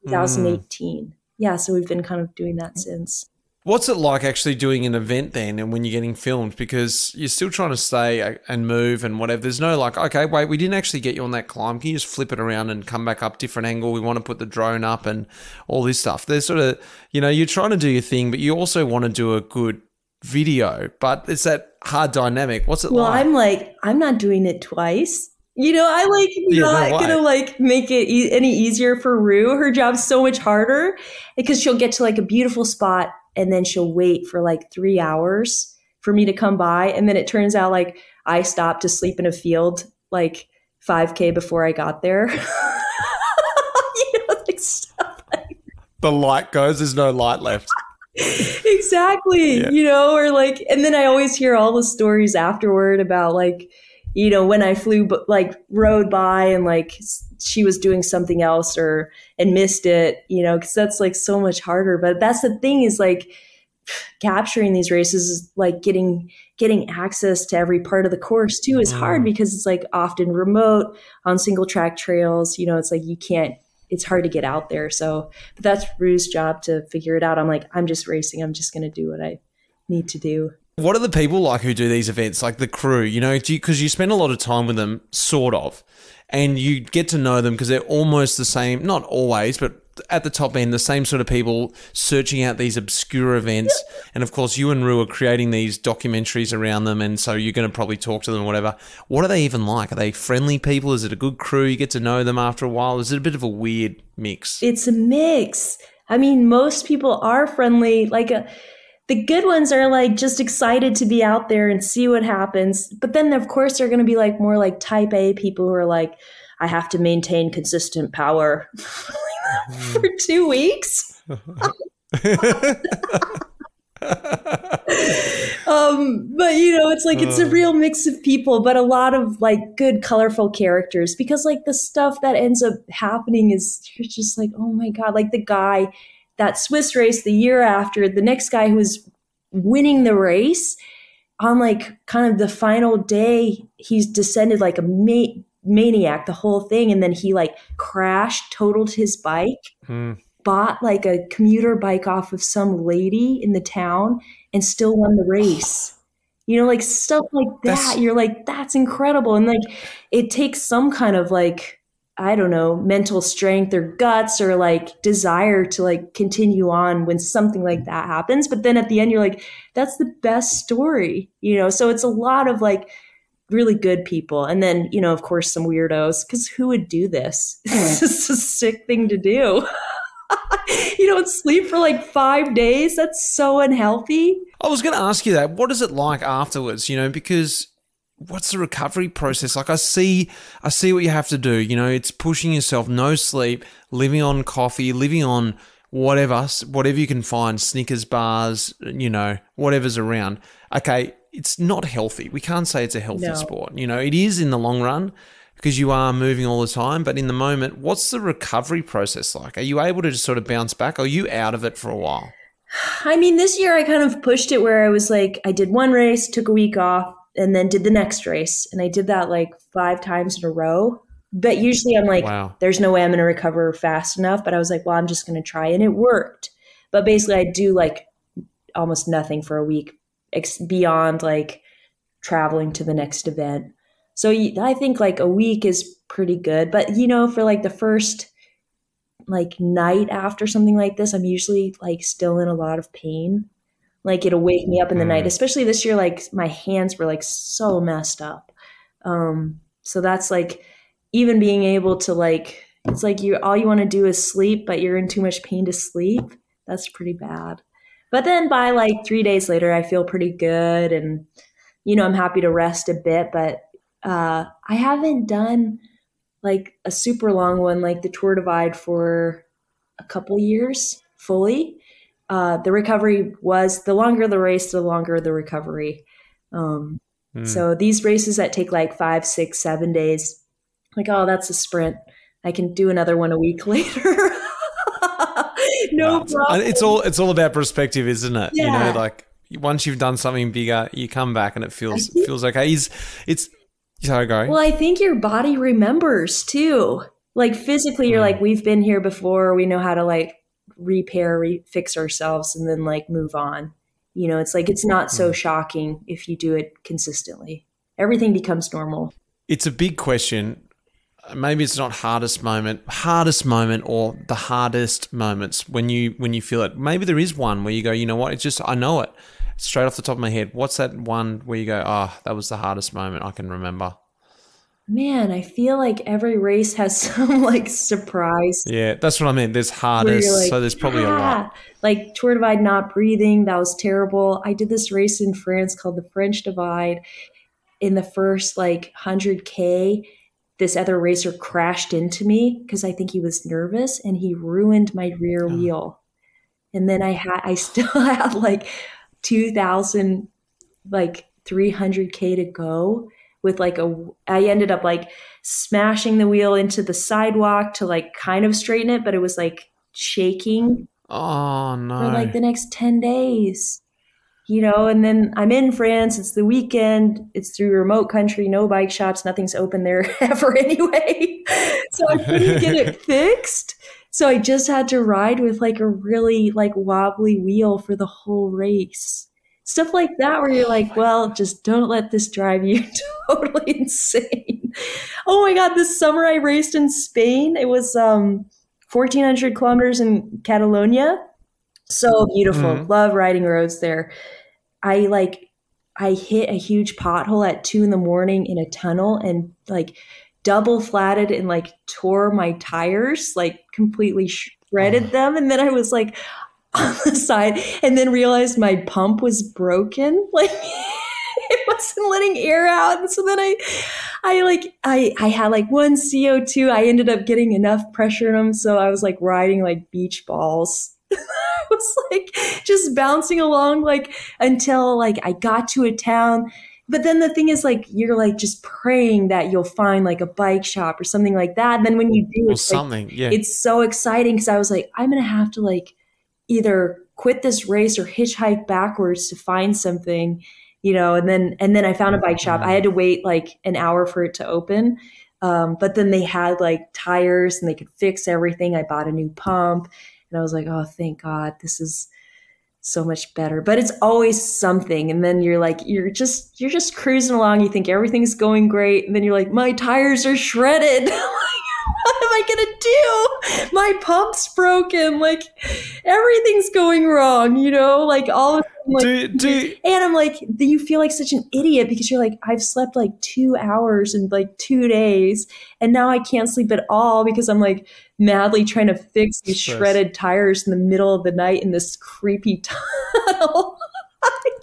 2018. Yeah. So we've been kind of doing that since. What's it like actually doing an event then, and when you're getting filmed? Because you're still trying to stay and move and whatever. There's no like, okay, wait, we didn't actually get you on that climb. Can you just flip it around and come back up different angle? We want to put the drone up and all this stuff. There's sort of, you're trying to do your thing, but you also want to do a good video. But it's that hard dynamic. What's it like? Well, I'm not doing it twice. Not going to like make it any easier for Rue. Her job's so much harder because she'll get to like a beautiful spot, and then she'll wait for like 3 hours for me to come by. And then it turns out like I stopped to sleep in a field like 5K before I got there. Like stuff like the light goes, there's no light left. Exactly. Yeah. Or like, and then I always hear all the stories afterward about like, when I flew, like rode by and like she was doing something else and missed it, because that's like so much harder. But that's the thing, is like capturing these races is like getting access to every part of the course too is hard, because it's like often remote on single track trails. It's like it's hard to get out there. So, but that's Rue's job to figure it out. I'm like, I'm just racing. I'm just going to do what I need to do. What are the people like who do these events, like the crew, because you spend a lot of time with them, sort of, and you get to know them because they're almost the same, not always, but at the top end, the same sort of people searching out these obscure events. And of course, you and Rue are creating these documentaries around them, and so you're going to probably talk to them or whatever. What are they even like? Are they friendly people? Is it a good crew? You get to know them after a while? Is it a bit of a weird mix? It's a mix. I mean, most people are friendly. The good ones are like just excited to be out there and see what happens. But then, of course, they're going to be like more like type A people who are like, I have to maintain consistent power for 2 weeks. But it's like, it's a real mix of people, but a lot of like good, colorful characters, because like the stuff that ends up happening is, you're just like, oh my God, like the guy, that Swiss race the year after, the next guy who was winning the race, on like kind of the final day, he's descended like a maniac, the whole thing. And then he like crashed, totaled his bike. bought like a commuter bike off of some lady in the town and still won the race. You know, like stuff like that. You're like, that's incredible. And like, it takes some kind of like, I don't know, mental strength or guts or like desire to like continue on when something like that happens. But then at the end, you're like, that's the best story, you know? So it's a lot of like really good people. And then, you know, of course, some weirdos, because who would do this? It's just a sick thing to do. You don't sleep for like 5 days. That's so unhealthy. I was going to ask you that. What is it like afterwards? You know, because what's the recovery process like? I see what you have to do. You know, it's pushing yourself, no sleep, living on coffee, living on whatever you can find, Snickers bars, you know, whatever's around. Okay, it's not healthy. We can't say it's a healthy sport. You know, it is in the long run because you are moving all the time. But in the moment, what's the recovery process like? Are you able to just sort of bounce back? Or are you out of it for a while? I mean, this year I kind of pushed it where I was like, I did one race, took a week off, and then did the next race. And I did that like 5 times in a row. But usually I'm like, wow, there's no way I'm going to recover fast enough. But I was like, well, I'm just going to try. And it worked. But basically I do like almost nothing for a week beyond like traveling to the next event. So I think like a week is pretty good. But, you know, for like the first like night after something like this, I'm usually like still in a lot of pain. Like it'll wake me up in the night, especially this year, like my hands were like so messed up. So that's like even being able to like, it's like all you want to do is sleep, but you're in too much pain to sleep. That's pretty bad. But then by like 3 days later, I feel pretty good. And, you know, I'm happy to rest a bit, but I haven't done like a super long one, like the Tour Divide for a couple years fully. The recovery was the longer the race, the longer the recovery. So these races that take like 5, 6, 7 days, like, oh, that's a sprint. I can do another one a week later. No problem. It's all about perspective, isn't it? Yeah. You know, like once you've done something bigger, you come back and it feels okay. Sorry, go. Well, I think your body remembers too. Like physically, you're like, we've been here before. We know how to like fix ourselves and then like move on. You know, it's like, it's not so shocking if you do it consistently. Everything becomes normal. It's a big question. Maybe it's not hardest moment or the hardest moments when you feel it. Maybe there is one where you go, you know what? It's just, I know it straight off the top of my head. What's that one where you go, oh, that was the hardest moment I can remember? Man, I feel like every race has some like surprise. Yeah, that's what I mean. There's hardest, like, so there's probably a lot. Like Tour Divide not breathing, that was terrible. I did this race in France called the French Divide. In the first like 100K, this other racer crashed into me because I think he was nervous and he ruined my rear wheel. And then I still had like 2,000, like 300K to go with like I ended up like smashing the wheel into the sidewalk to like kind of straighten it, but it was like shaking. Oh no. For like the next 10 days. You know, and then I'm in France. It's the weekend. It's through remote country, no bike shops. Nothing's open there ever anyway. So I couldn't get it fixed. So I just had to ride with like a really like wobbly wheel for the whole race. Stuff like that where you're like, well, just don't let this drive you totally insane. Oh my God, this summer I raced in Spain. It was 1,400 kilometers in Catalonia. So beautiful. Love riding roads there. I hit a huge pothole at 2 a.m. in a tunnel and like double flatted and like tore my tires, like completely shredded them. And then I was like on the side and then realized my pump was broken. Like it wasn't letting air out. And so then I had like one CO2. I ended up getting enough pressure in them. So I was like riding like beach balls. I was like just bouncing along like until like I got to a town. But then the thing is like you're like just praying that you'll find like a bike shop or something like that. And then when you do, it's something, like, it's so exciting because I was like, I'm gonna have to like either quit this race or hitchhike backwards to find something, you know. And then I found a bike shop. I had to wait like an hour for it to open. But then they had like tires and they could fix everything. I bought a new pump. And I was like, oh, thank God, this is so much better. But it's always something. And then you're like, you're just cruising along. You think everything's going great. And then you're like, my tires are shredded. What am I going to do? My pump's broken. Like everything's going wrong, like all of them, like, and I'm like, you feel like such an idiot because you're like, I've slept like 2 hours in like 2 days and now I can't sleep at all because I'm like madly trying to fix these shredded tires in the middle of the night in this creepy tunnel.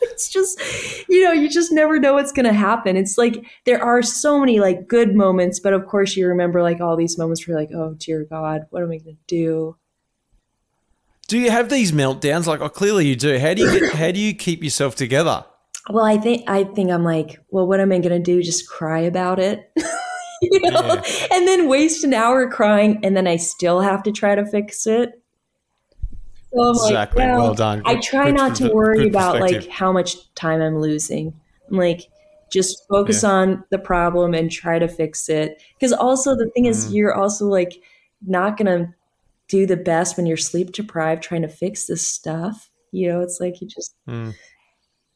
It's just, you just never know what's going to happen. It's like there are so many like good moments, but of course you remember like all these moments where you're like, oh dear God, what am I going to do? Do you have these meltdowns? Like, oh, clearly you do. How do you keep yourself together? Well, I think I'm like, well, what am I going to do? Just cry about it, Yeah. and then waste an hour crying, and then I still have to try to fix it. So I'm exactly. like, well done. I try not to worry about like how much time I'm losing. I'm like, just focus on the problem and try to fix it. Because also the thing is, you're also like not going to do the best when you're sleep deprived trying to fix this stuff. It's like you just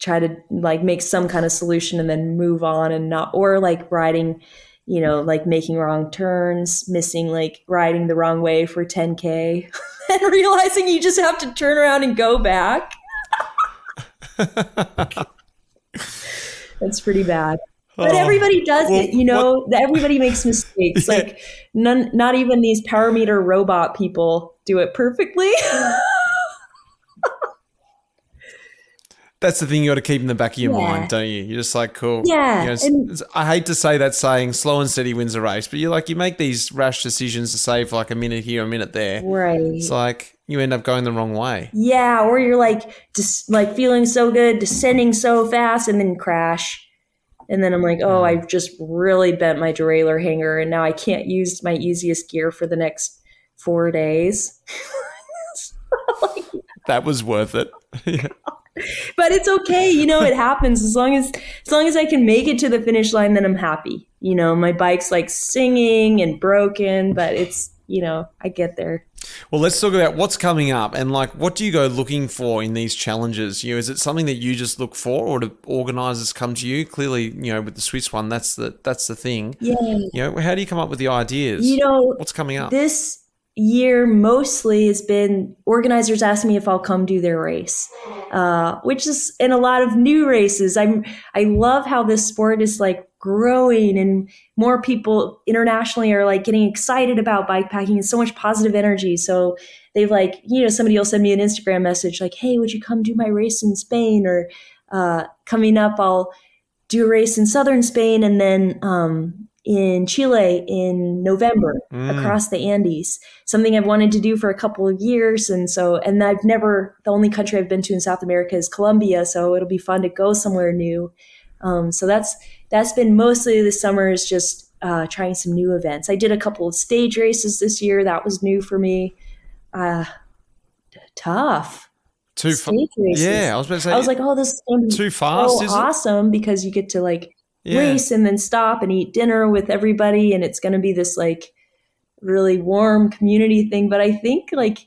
try to like make some kind of solution and then move on and not, or like riding, like making wrong turns, missing, like riding the wrong way for 10K and realizing you just have to turn around and go back. That's pretty bad. But everybody does it, everybody makes mistakes. Like not even these power meter robot people do it perfectly. That's the thing you got to keep in the back of your mind, don't you? You're just like, cool. Yeah. I hate to say that saying, slow and steady wins a race, but you make these rash decisions to save like a minute here, a minute there. Right. It's like you end up going the wrong way. Yeah. Or you're like, just like feeling so good, descending so fast and then crash. And then I'm like, oh, I've just really bent my derailleur hanger and now I can't use my easiest gear for the next 4 days. That was worth it. But it's okay, it happens as long as I can make it to the finish line, then I'm happy. My bike's like singing and broken, but it's, I get there. Well, let's talk about what's coming up and like what do you go looking for in these challenges? Is it something that you just look for or do organisers come to you? Clearly, with the Swiss one, that's the thing. Yeah. How do you come up with the ideas? What's coming up? This year mostly has been organizers asking me if I'll come do their race, which is in a lot of new races. I love how this sport is like growing and more people internationally are like getting excited about bikepacking and so much positive energy. So they've like, somebody will send me an Instagram message like, hey, would you come do my race in Spain? Or coming up, I'll do a race in southern Spain and then in Chile in November across the Andes, something I've wanted to do for a couple of years. And the only country I've been to in South America is Colombia. So it'll be fun to go somewhere new. So that's been mostly this summer is just trying some new events. I did a couple of stage races this year. That was new for me. Tough. Too fast. Yeah, I was about to say. I was like, oh, this is going to be too fast, so awesome because you get to like race and then stop and eat dinner with everybody. And it's going to be this like really warm community thing. But I think like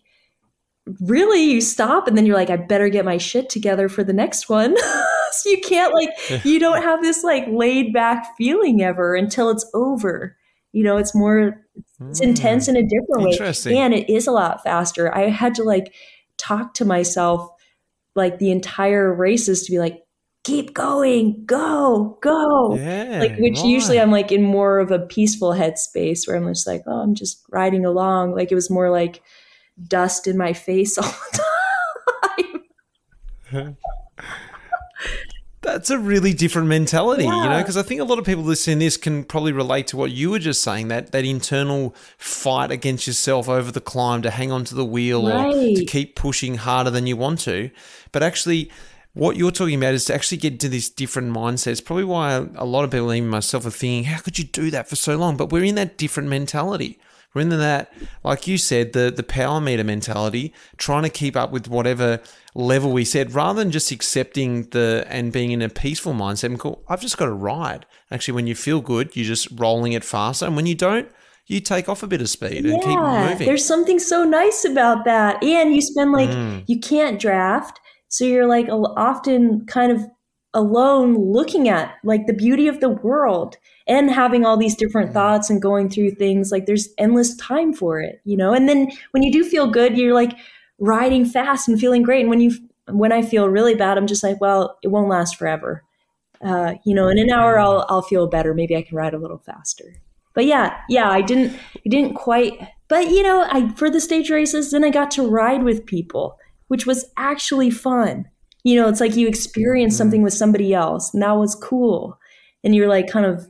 really you stop and then you're like, I better get my shit together for the next one. So you can't you don't have this like laid back feeling ever until it's over. It's more, it's intense in a different way. And it is a lot faster. I had to like talk to myself like the entire races to be like, keep going, go. Which usually I'm like in more of a peaceful headspace where I'm just like, oh, I'm just riding along. Like it was more like dust in my face all the time. That's a really different mentality, because I think a lot of people listening to this can probably relate to what you were just saying, that internal fight against yourself over the climb to hang on to the wheel or to keep pushing harder than you want to. But actually, what you're talking about is to actually get into this different mindset. It's probably why a lot of people, even myself, are thinking, how could you do that for so long? But we're in that different mentality. We're in that, like you said, the power meter mentality, trying to keep up with whatever level we said, rather than just accepting and being in a peaceful mindset and cool, I've just got to ride. Actually, when you feel good, you're just rolling it faster. And when you don't, you take off a bit of speed and keep moving. There's something so nice about that. And you spend you can't draft. So you're like often kind of alone looking at like the beauty of the world and having all these different thoughts and going through things. Like there's endless time for it, And then when you do feel good, you're like riding fast and feeling great. And when I feel really bad, I'm just like, well, it won't last forever. In an hour I'll feel better. Maybe I can ride a little faster. But I didn't quite. But for the stage races, then I got to ride with people, which was actually fun. It's like you experience something with somebody else, and that was cool. And you're like kind of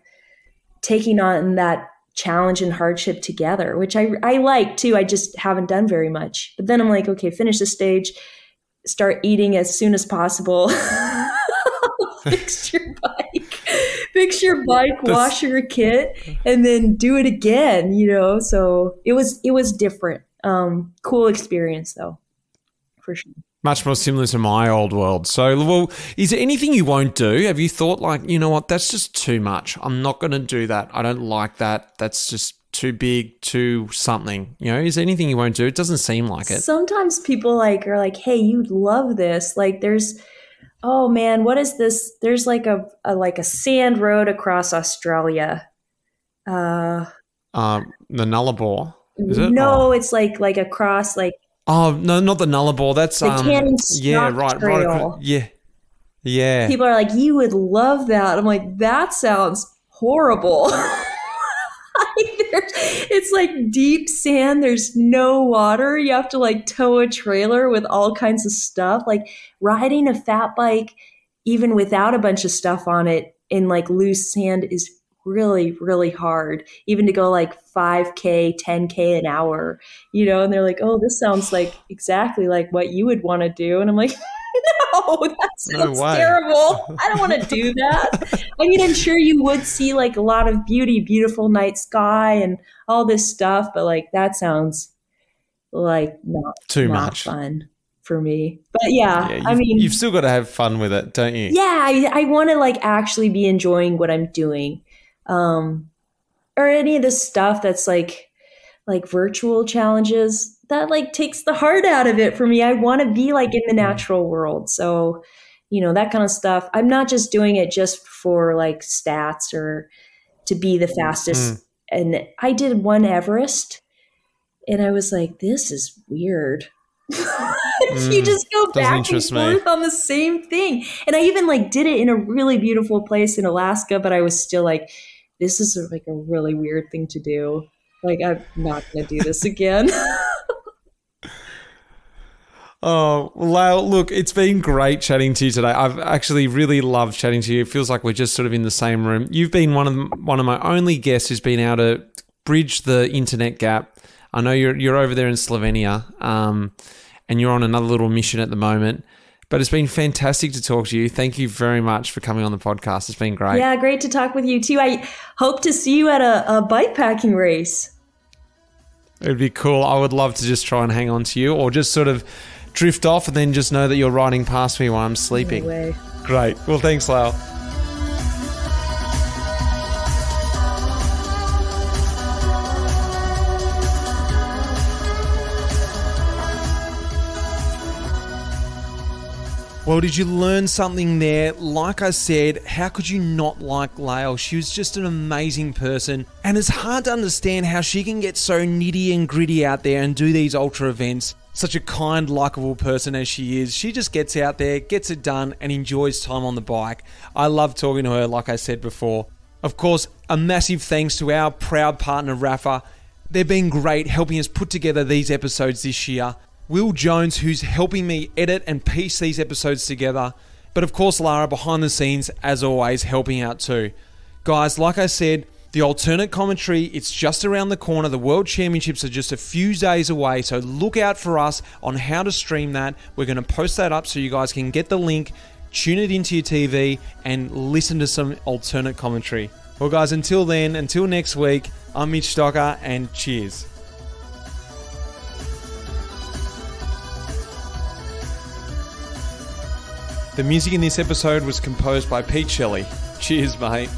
taking on that challenge and hardship together, which I like too. I just haven't done very much. But then I'm like, okay, finish the stage, start eating as soon as possible. Fix your bike, wash your kit, and then do it again, So it was different. Cool experience though, for sure. Much more similar to my old world. So, well, is there anything you won't do? Have you thought like, you know what, that's just too much. I'm not going to do that. I don't like that. That's just too big, too something. Is there anything you won't do? It doesn't seem like it. Sometimes people are like, hey, you'd love this. Like oh man, what is this? There's like a sand road across Australia. The Nullarbor, is it? No, it's like across like. Oh no, not the Nullarbor. That's the Canning Stock Trail. Yeah. People are like, you would love that. I'm like, that sounds horrible. It's like deep sand. There's no water. You have to like tow a trailer with all kinds of stuff. Like riding a fat bike, even without a bunch of stuff on it in like loose sand is really, really hard. Even to go like 5K, 10K an hour, and they're like, oh, this sounds like exactly like what you would want to do. And I'm like, no, that sounds terrible. I don't want to do that. I mean, I'm sure you would see like a lot of beautiful night sky and all this stuff, but like that sounds like not much fun for me. But I mean, you've still got to have fun with it, don't you? Yeah, I want to like actually be enjoying what I'm doing, or any of this stuff that's like virtual challenges. That like takes the heart out of it for me. I want to be like in the natural world. So, that kind of stuff. I'm not just doing it just for like stats or to be the fastest. And I did one Everest and I was like, this is weird. You just go back and forth on the same thing. And I even like did it in a really beautiful place in Alaska, but I was still like, this is like a really weird thing to do. Like, I'm not going to do this again. Oh, Lael, look, it's been great chatting to you today. I've actually really loved chatting to you. It feels like we're just sort of in the same room. You've been one of my only guests who's been able to bridge the internet gap. I know you're over there in Slovenia, and you're on another little mission at the moment. But it's been fantastic to talk to you. Thank you very much for coming on the podcast. It's been great. Yeah, great to talk with you too. I hope to see you at a bike packing race. It would be cool. I would love to just try and hang on to you, or just sort of drift off and then just know that you're riding past me while I'm sleeping. No way. Great. Well, thanks, Lael. Well, did you learn something there? Like I said, how could you not like Lael? She was just an amazing person. And it's hard to understand how she can get so nitty and gritty out there and do these ultra events. Such a kind, likeable person as she is. She just gets out there, gets it done, and enjoys time on the bike. I love talking to her, like I said before. Of course, a massive thanks to our proud partner, Rapha. They've been great helping us put together these episodes this year. Will Jones, who's helping me edit and piece these episodes together. But of course, Lara, behind the scenes, as always, helping out too. Guys, like I said, the alternate commentary, it's just around the corner. The World Championships are just a few days away, so look out for us on how to stream that. We're going to post that up so you guys can get the link, tune it into your TV, and listen to some alternate commentary. Well, guys, until then, until next week, I'm Mitch Stocker, and cheers. The music in this episode was composed by Pete Shelley. Cheers, mate.